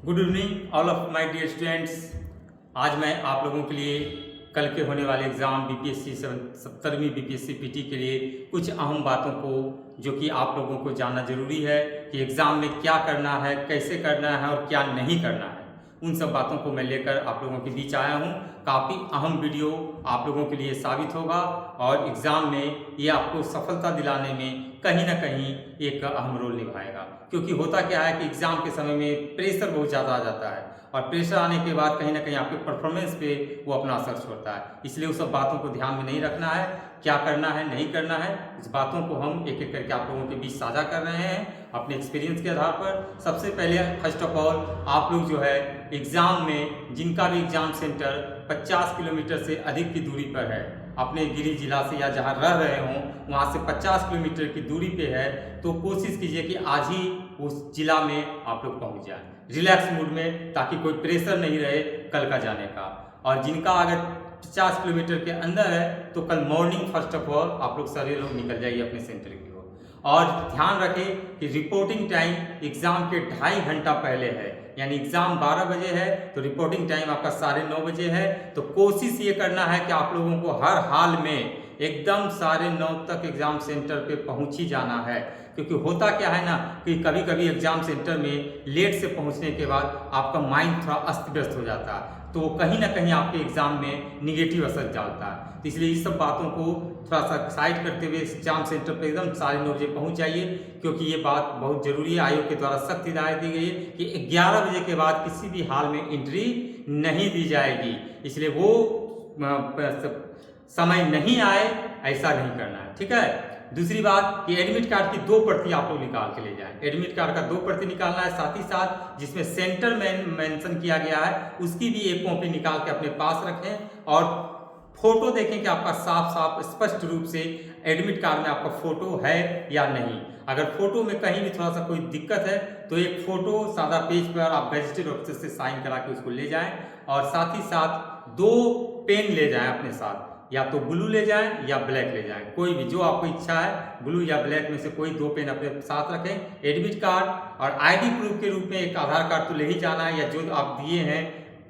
Good evening all of my dear students. आज मैं आप लोगों के लिए कल के होने वाले एग्ज़ाम बीपीएससी 70वीं बीपीएससी पीटी के लिए कुछ अहम बातों को जो कि आप लोगों को जानना ज़रूरी है कि एग्ज़ाम में क्या करना है, कैसे करना है और क्या नहीं करना है, उन सब बातों को मैं लेकर आप लोगों के बीच आया हूँ। काफ़ी अहम वीडियो आप लोगों के लिए साबित होगा और एग्ज़ाम में ये आपको सफलता दिलाने में कहीं ना कहीं एक अहम रोल निभाएगा। क्योंकि होता क्या है कि एग्ज़ाम के समय में प्रेशर बहुत ज़्यादा आ जाता है और प्रेशर आने के बाद कहीं ना कहीं आपके परफॉर्मेंस पे वो अपना असर छोड़ता है। इसलिए उस सब बातों को ध्यान में नहीं रखना है, क्या करना है नहीं करना है, इस बातों को हम एक एक करके आप लोगों के बीच साझा कर रहे हैं अपने एक्सपीरियंस के आधार पर। सबसे पहले फर्स्ट ऑफ ऑल आप लोग जो है एग्ज़ाम में जिनका भी एग्ज़ाम सेंटर 50 किलोमीटर से अधिक की दूरी पर है, अपने गिरी जिला से या जहाँ रह रहे हों वहाँ से 50 किलोमीटर की दूरी पे है, तो कोशिश कीजिए कि आज ही उस जिला में आप लोग पहुँच जाएं रिलैक्स मूड में, ताकि कोई प्रेशर नहीं रहे कल का जाने का। और जिनका अगर 50 किलोमीटर के अंदर है तो कल मॉर्निंग फर्स्ट ऑफ ऑल आप लोग सारे लोग निकल जाइए अपने सेंटर की ओर। और ध्यान रखें कि रिपोर्टिंग टाइम एग्ज़ाम के 2.5 घंटा पहले है, यानी एग्ज़ाम 12 बजे है तो रिपोर्टिंग टाइम आपका 9:30 बजे है। तो कोशिश ये करना है कि आप लोगों को हर हाल में एकदम 9:30 तक एग्ज़ाम सेंटर पे पहुंच ही जाना है। क्योंकि होता क्या है ना कि कभी कभी एग्ज़ाम सेंटर में लेट से पहुंचने के बाद आपका माइंड थोड़ा अस्त व्यस्त हो जाता है, तो वो कहीं ना कहीं आपके एग्ज़ाम में निगेटिव असर डालता है। तो इसलिए इस सब बातों को थोड़ा सा साइड करते हुए एग्जाम सेंटर पर एकदम 9:30 बजे पहुंच जाइए, क्योंकि ये बात बहुत ज़रूरी है। आयोग के द्वारा सख्त हिदायत दी गई है कि 11 बजे के बाद किसी भी हाल में एंट्री नहीं दी जाएगी। इसलिए वो समय नहीं आए ऐसा नहीं करना है, ठीक है। दूसरी बात कि एडमिट कार्ड की 2 प्रति आप लोग निकाल के ले जाएं। एडमिट कार्ड का 2 प्रति निकालना है, साथ ही साथ जिसमें सेंटर मेंशन किया गया है उसकी भी एक कॉपी निकाल के अपने पास रखें और फोटो देखें कि आपका साफ साफ स्पष्ट रूप से एडमिट कार्ड में आपका फोटो है या नहीं। अगर फोटो में कहीं भी थोड़ा सा कोई दिक्कत है तो एक फोटो सादा पेज पर आप गजेटेड ऑफिसर से साइन करा के उसको ले जाएं और साथ ही साथ 2 पेन ले जाएं अपने साथ, या तो ब्लू ले जाएं या ब्लैक ले जाएं, कोई भी जो आपको इच्छा है, ब्लू या ब्लैक में से कोई 2 पेन अपने साथ रखें। एडमिट कार्ड और आईडी प्रूफ के रूप में एक आधार कार्ड तो ले ही जाना है, या जो आप दिए हैं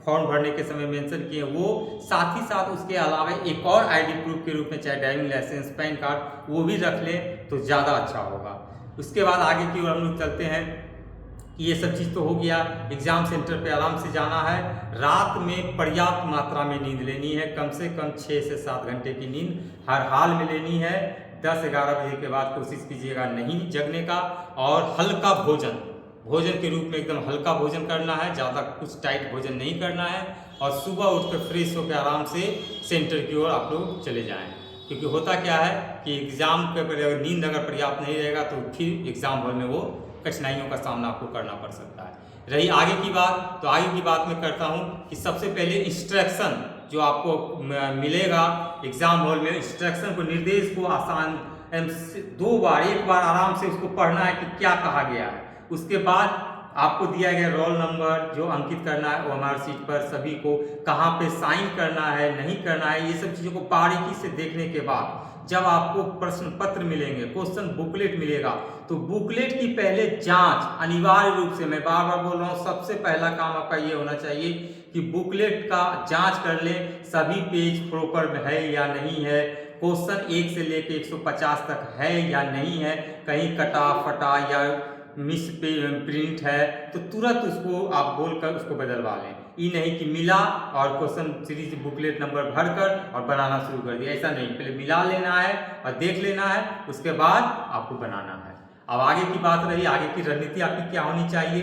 फॉर्म भरने के समय मेंशन किए वो, साथ ही साथ उसके अलावा एक और आईडी प्रूफ के रूप में चाहे ड्राइविंग लाइसेंस, पैन कार्ड, वो भी रख लें तो ज़्यादा अच्छा होगा। उसके बाद आगे की ओर हम लोग चलते हैं कि ये सब चीज़ तो हो गया, एग्ज़ाम सेंटर पे आराम से जाना है। रात में पर्याप्त मात्रा में नींद लेनी है, कम से कम 6 से 7 घंटे की नींद हर हाल में लेनी है। 10-11 बजे के बाद कोशिश कीजिएगा नहीं जगने का, और हल्का भोजन के रूप में एकदम हल्का भोजन करना है, ज़्यादा कुछ टाइट भोजन नहीं करना है। और सुबह उठकर फ्रेश होकर आराम से सेंटर की ओर आप लोग चले जाएँ। क्योंकि होता क्या है कि एग्ज़ाम के अगर नींद अगर पर्याप्त नहीं रहेगा तो फिर एग्ज़ाम हॉल में वो कठिनाइयों का सामना आपको करना पड़ सकता है। रही आगे की बात, तो आगे की बात मैं करता हूँ कि सबसे पहले इंस्ट्रक्शन जो आपको मिलेगा एग्ज़ाम हॉल में, इंस्ट्रक्शन को, निर्देश को आसान 2 बार, एक बार आराम से उसको पढ़ना है कि क्या कहा गया है। उसके बाद आपको दिया गया रोल नंबर जो अंकित करना है ओएमआर शीट पर, सभी को कहाँ पे साइन करना है नहीं करना है, ये सब चीज़ों को बारीकी से देखने के बाद जब आपको प्रश्न पत्र मिलेंगे, क्वेश्चन बुकलेट मिलेगा, तो बुकलेट की पहले जांच अनिवार्य रूप से, मैं बार बार बोल रहा हूँ, सबसे पहला काम आपका ये होना चाहिए कि बुकलेट का जांच कर लें सभी पेज प्रॉपर है या नहीं है, क्वेश्चन 1 से लेकर 150 तक है या नहीं है, कहीं कटा फटा या मिस प्रिंट है तो तुरंत उसको आप बोलकर उसको बदलवा लें। ये नहीं कि मिला और क्वेश्चन सीरीज बुकलेट नंबर भरकर और बनाना शुरू कर दिया, ऐसा नहीं। पहले मिला लेना है और देख लेना है, उसके बाद आपको बनाना है। अब आगे की बात रही, आगे की रणनीति आपकी क्या होनी चाहिए।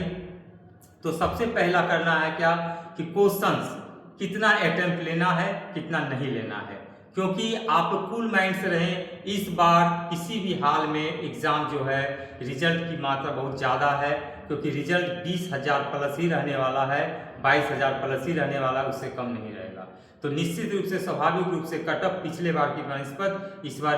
तो सबसे पहला करना है क्या कि क्वेश्चंस कितना अटेम्प्ट लेना है, कितना नहीं लेना है, क्योंकि आप कूल माइंड से रहें। इस बार किसी भी हाल में एग्ज़ाम जो है रिजल्ट की मात्रा बहुत ज़्यादा है, क्योंकि रिजल्ट 20,000 प्लस ही रहने वाला है, 22,000 प्लस ही रहने वाला है, उससे कम नहीं रहेगा। तो निश्चित रूप से स्वाभाविक रूप से कटअप पिछले बार की बनिस्पत इस बार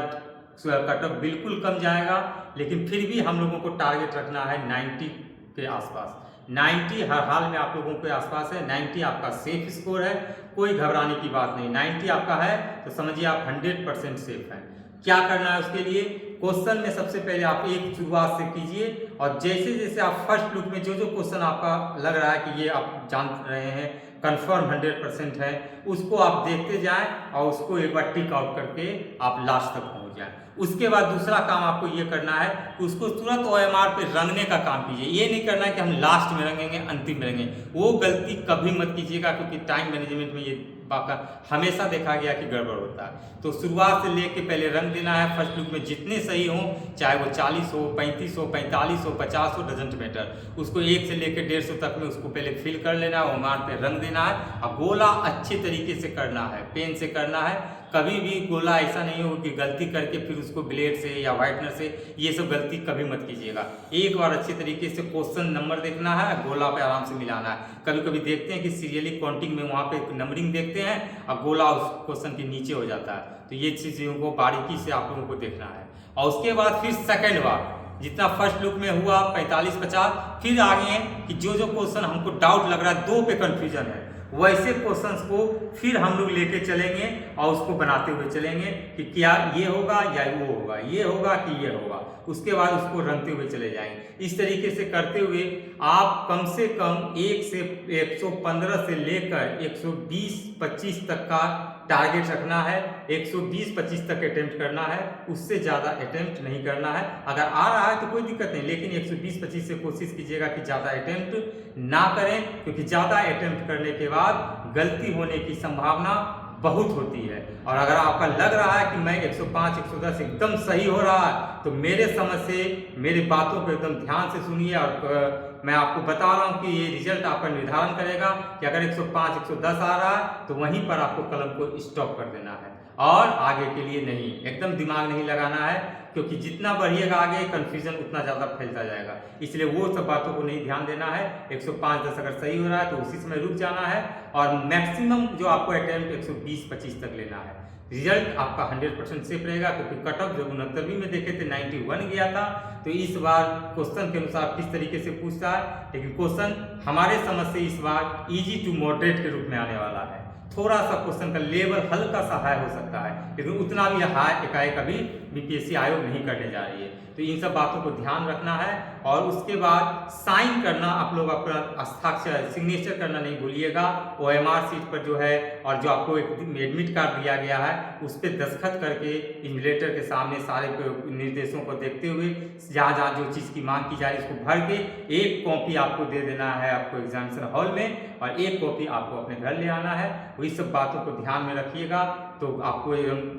कटअप बिल्कुल कम जाएगा, लेकिन फिर भी हम लोगों को टारगेट रखना है 90 के आसपास। 90 हर हाल में आप लोगों के आसपास है। 90 आपका सेफ स्कोर है, कोई घबराने की बात नहीं। 90 आपका है तो समझिए आप 100% सेफ हैं। क्या करना है उसके लिए, क्वेश्चन में सबसे पहले आप एक शुरुआत से कीजिए और जैसे जैसे आप फर्स्ट लुक में जो जो क्वेश्चन आपका लग रहा है कि ये आप जान रहे हैं, कंफर्म 100% है, उसको आप देखते जाएं और उसको एक बार टिक आउट करके आप लास्ट तक पहुंच जाएं। उसके बाद दूसरा काम आपको ये करना है कि उसको तुरंत OMR पे रंगने का काम कीजिए। ये नहीं करना है कि हम लास्ट में रंगेंगे, अंतिम में रंगेंगे, वो गलती कभी मत कीजिएगा, क्योंकि टाइम मैनेजमेंट में ये बाका हमेशा देखा गया कि गड़बड़ होता है। तो शुरुआत से लेके पहले रंग देना है फर्स्ट लुक में, जितने सही हों, चाहे वो 40 हो, 35 हो, 45 हो, 50 हो, डजेंट मैटर, उसको 1 से लेकर 150 तक में उसको पहले फिल कर लेना है, OMR पे रंग देना है। अब गोला अच्छे तरीके से करना है, पेन से करना है, कभी भी गोला ऐसा नहीं हो कि गलती करके फिर उसको ब्लेड से या व्हाइटनर से, ये सब गलती कभी मत कीजिएगा। एक बार अच्छे तरीके से क्वेश्चन नंबर देखना है, गोला पे आराम से मिलाना है। कभी कभी देखते हैं कि सीरियली काउंटिंग में वहाँ पे नंबरिंग देखते हैं और गोला उस क्वेश्चन के नीचे हो जाता है, तो ये चीज़ों को बारीकी से आप लोगों को देखना है। और उसके बाद फिर सेकेंड बार जितना फर्स्ट लुक में हुआ 45-50, फिर आगे हैं कि जो जो क्वेश्चन हमको डाउट लग रहा है, 2 पे कन्फ्यूजन है, वैसे क्वेश्चंस को फिर हम लोग लेके चलेंगे और उसको बनाते हुए चलेंगे कि क्या ये होगा या वो होगा, ये होगा कि ये होगा। उसके बाद उसको रंगते हुए चले जाएंगे। इस तरीके से करते हुए आप कम से कम 1 से 115 से लेकर 120-25 तक का टारगेट रखना है। 120-25 तक अटेम्प्ट करना है, उससे ज़्यादा अटेम्प्ट नहीं करना है। अगर आ रहा है तो कोई दिक्कत नहीं, लेकिन 120-25 से कोशिश कीजिएगा कि ज़्यादा अटेम्प्ट ना करें, क्योंकि ज़्यादा अटेम्प्ट करने के बाद गलती होने की संभावना बहुत होती है। और अगर आपका लग रहा है कि मैं 105-110 एकदम सही हो रहा है, तो मेरे समझ से मेरी बातों को एकदम ध्यान से सुनिए और मैं आपको बता रहा हूं कि ये रिजल्ट आपका निर्धारण करेगा कि अगर 105-110 आ रहा है तो वहीं पर आपको कलम को स्टॉप कर देना है और आगे के लिए नहीं, एकदम दिमाग नहीं लगाना है, क्योंकि जितना बढ़िएगा आगे कन्फ्यूजन उतना ज़्यादा फैलता जाएगा। इसलिए वो सब बातों को नहीं ध्यान देना है। 105-10 अगर सही हो रहा है तो उसी समय रुक जाना है और मैक्सिमम जो आपको अटेम्प्ट 120-25 तक लेना है। रिजल्ट आपका 100% सेफ रहेगा, क्योंकि कट ऑफ जब 69वीं में देखे थे 91 गया था। तो इस बार क्वेश्चन के अनुसार किस तरीके से पूछता है, लेकिन क्वेश्चन हमारे समझ से इस बार इजी टू मॉडरेट के रूप में आने वाला है। थोड़ा सा क्वेश्चन का लेवल हल्का सा हाई हो सकता है, लेकिन उतना भी हाई एकाएक अभी बीपीएससी आयोग नहीं करने जा रही है। तो इन सब बातों को ध्यान रखना है और उसके बाद साइन करना, आप लोग अपना हस्ताक्षर सिग्नेचर करना नहीं भूलिएगा। OMR सीट पर जो है और जो आपको एक एडमिट कार्ड दिया गया है उस पर दस्तखत करके इन्विजिलेटर के सामने सारे निर्देशों को देखते हुए जहाँ जहाँ जो चीज़ की मांग की जा रही है उसको भर के एक कॉपी आपको दे देना है आपको एग्जामिनेशन हॉल में और एक कॉपी आपको अपने घर ले आना है। वही सब बातों को ध्यान में रखिएगा तो आपको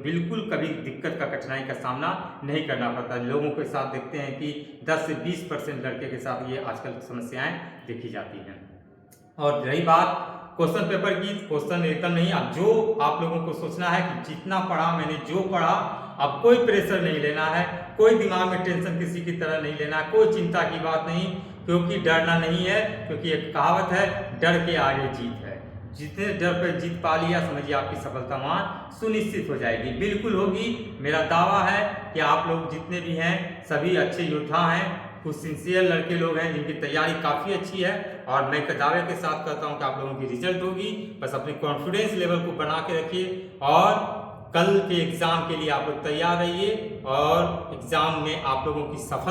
बिल्कुल कभी दिक्कत का कठिनाई का सामना नहीं करना पड़ता। लोगों के साथ देखते हैं कि 10 से 20% लड़के के साथ ये आजकल समस्याएं देखी जाती हैं। और रही बात क्वेश्चन पेपर की, क्वेश्चन एकदम नहीं, अब जो आप लोगों को सोचना है कि जितना पढ़ा मैंने जो पढ़ा, अब कोई प्रेशर नहीं लेना है, कोई दिमाग में टेंशन किसी की तरह नहीं लेना, कोई चिंता की बात नहीं, क्योंकि डरना नहीं है। क्योंकि एक कहावत है, डर के आगे जीत है। जितने डर पर जीत पा लिया समझिए आपकी सफलता वहाँ सुनिश्चित हो जाएगी, बिल्कुल होगी। मेरा दावा है कि आप लोग जितने भी हैं सभी अच्छे योद्धा हैं, कुछ सिंसियर लड़के लोग हैं जिनकी तैयारी काफ़ी अच्छी है और मैं दावे के साथ कहता हूं कि आप लोगों की रिजल्ट होगी। बस अपने कॉन्फिडेंस लेवल को बना के रखिए और कल के एग्ज़ाम के लिए आप लोग तैयार रहिए और एग्ज़ाम में आप लोगों की सफल